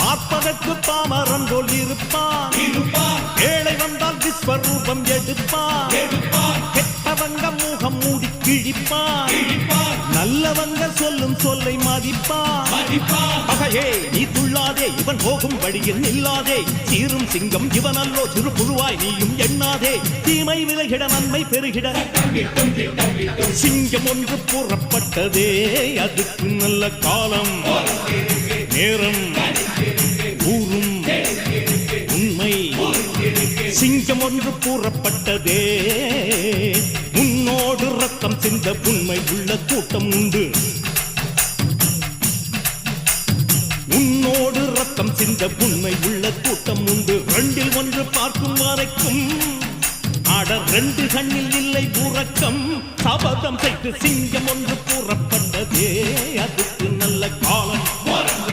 பார்ப்பதற்கு பாமரன் போல் இருப்பான், ஏழை வந்தால் விஸ்வரூபம் எடுப்பான், கெட்டவங்க முகம் மூடி கிழிப்பான், நல்லவங்க சொல்லும் சொல்லை மதிப்பான். பகையே நீ துள்ளாதே, இவன் போகும் வழியில் நில்லாதே, சீரும் சிங்கம் இவன் அல்லோ, சிறு புழுவாய் நீயும் எண்ணாதே, தீமை விலகிட நன்மை பெருகிட சிங்கம் ஒன்று கூறப்பட்டதே, அதுக்கு நல்ல காலம் நேரம் ஊரும் உண்மை. சிங்கம் ஒன்று கூறப்பட்டதே, உன்னோடு ரத்தம் சிந்த உண்மை உள்ள கூட்டம் உண்டு, உன்னோடு ரத்தம் சிந்த உண்மை உள்ள கூட்டம் உண்டு. ரெண்டில் ஒன்று பார்க்கும் வரைக்கும் ஆட ரெண்டு கண்ணில் இல்லை உறக்கம், சபதம் செய்து சிங்கம் ஒன்று கூறப்பட்டதே, அதுக்கு